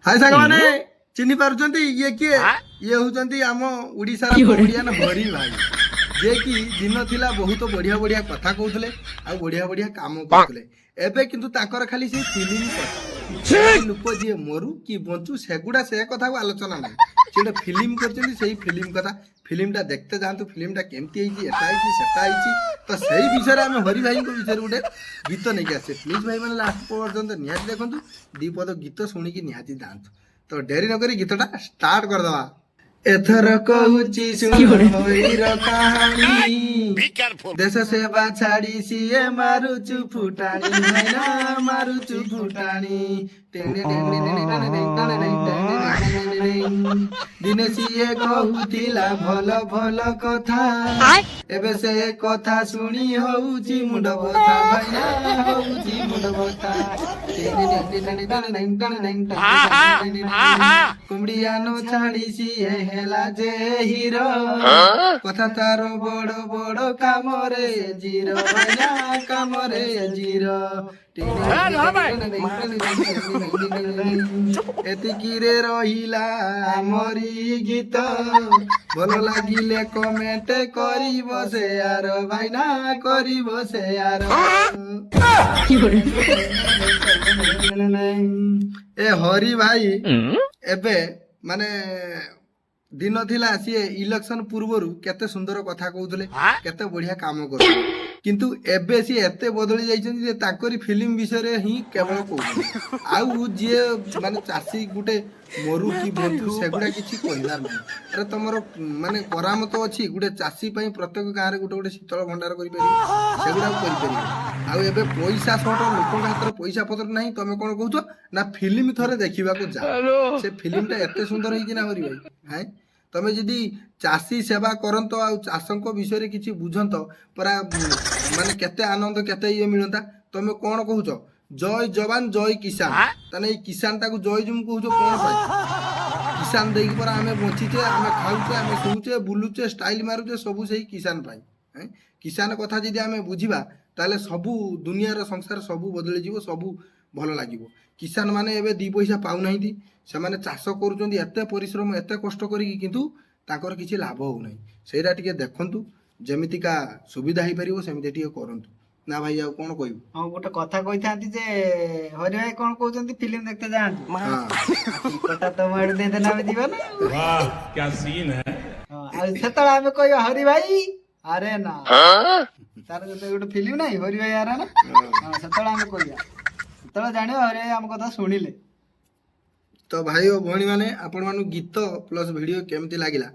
हाय साग माने चिन्ही पारुचंती ये किए ये होचंती आम ओडिसा रा ओडियन हरि भाई जे कि दिन थिला बहुत बढ़िया बढ़िया कथा कहउथले आ बढ़िया बढ़िया काम करथले एबे किंतु ताकर खाली से फिल्म कर लोक जे मरु कि बंचु सेगुडा से कथा को आलोचना नै जेटा फिल्म करचंती सेही फिल्म कथा फिल्मटा देखते जातु फिल्मटा केमती आईची एटा आईची सेटा आईची तो सही विषय आम हरि भाई को विषय गोटे गीत नहीं आसे प्लीज भाई मैंने लास्ट पर्यंत निहाती देखु दीपद गीत शुणिकी निहाती जातु तो डेरी नक गीतटा स्टार्ट करदवा एथर कहूची सुन कहानी देश सेवा छाड़ी सीए मारुचु फुटाणी मैना मारुचु फुटाणी दिने सीए कहूतिला भल भल कथा एबे से कथा शुणी होउची मुंड बथा भाइना होउची मुंड बथा कुमड़ियानो छाड़ी सीए हेला जे हीरो कथा तार बड़ बड़ काम रे जीरो भाइना काम रे जीरो एतिकी रे रहिला आमरी गीत भल लागिले कमेंट करिब शेयर भाइना करिब शेयर ए हरि भाई एबे माने दिन थिला सी इलेक्शन पूर्वरु केते सुंदर कथा कहउथले केते बढ़िया काम करथले किंतु एबे सी एते बदली जाइछन जे ताकरी फिल्म विषय रे ही केवल कहउथले आउ जे माने चासी गुटे मरु की बंधु सेगुडा किछि कहिलार नै अरे तमरो माने करामत अछि गुटे चासी पई प्रत्येक गां रे गुटे गुटे शीतल भंडार करि पारि सेगुडा करि पारि आउ एबे पैसा शॉर्ट लोकन हातर पैसा पत्र नाही तमे कोन कहउछो ना फिल्म थरे देखिबा को जा से फिल्मटा एते सुंदर होई कि ना हरि भाई हैं तमे जदि चासी सेवा करंत आ चाषंक विषय रे किछि बुझंत परा माने केते आनंद केते ये मिलंता तमे कोन कहउछो जय जवान जय किसान तने ई किसान ताकू जय जुम कहउछो कोन पाई किसान देई पर हमें बंचिते हमें खाउचे हमें सुउचे बुलुचे स्टाइल मारुचे सब सही किसान पाई हैं किसान कथा जदि हमें बुझिबा ताले सबु दुनिया रो संसार सबु बदली जीवो सबु भल लागिवो किसान माने एबे 2 पैसा पाउ नाहिती से माने चाष करूचंदी एते परिश्रम एते कष्ट करी किंतु ताकर किछि लाभ हो नै सेरा टिके देखंतु जेमितिका सुविधा ही परिवो सेमिति टिके करंतु ना भाई आ कोन कहू हां गोटे कथा कहिथांती जे हरि भाई कोन कहउचंती फिल्म देखते जान हां कथा तो मार दे देना में जीवन वाह क्या सीन है आ सेतला हमें कहियो हरि भाई अरे ना तार जते गोटे फिल्म नाही हरि भाई आरा ना हां सेतला हमें कहिया सेतला जानियो हरि भाई हम कथा सुनिले तो भाई और भणी माने आपण मानु गीत प्लस वीडियो केमती लागिला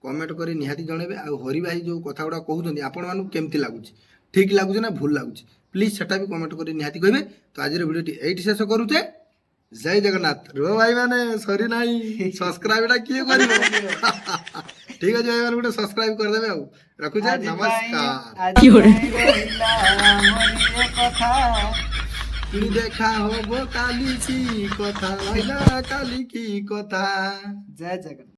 कमेंट करी निहाती जणेबे आ हरि भाई जो कथा गुडा कहउचंदी आपण मानु केमती लागुची ठीक लागुची ना भूल लागुची प्लीज सेटा भी कमेंट करी निहाती कहबे तो आज रे वीडियो एठी शेष करूचे जय जगन्नाथ रो भाई माने सॉरी नाही सब्सक्राइब टा किए करिवो ठीक है भाई माने गुटे सब्सक्राइब कर देबे आ रखु जे नमस्कार की होरे मोरी कथा देखा हो काली की कथा काली की कथा जय जगन्नाथ।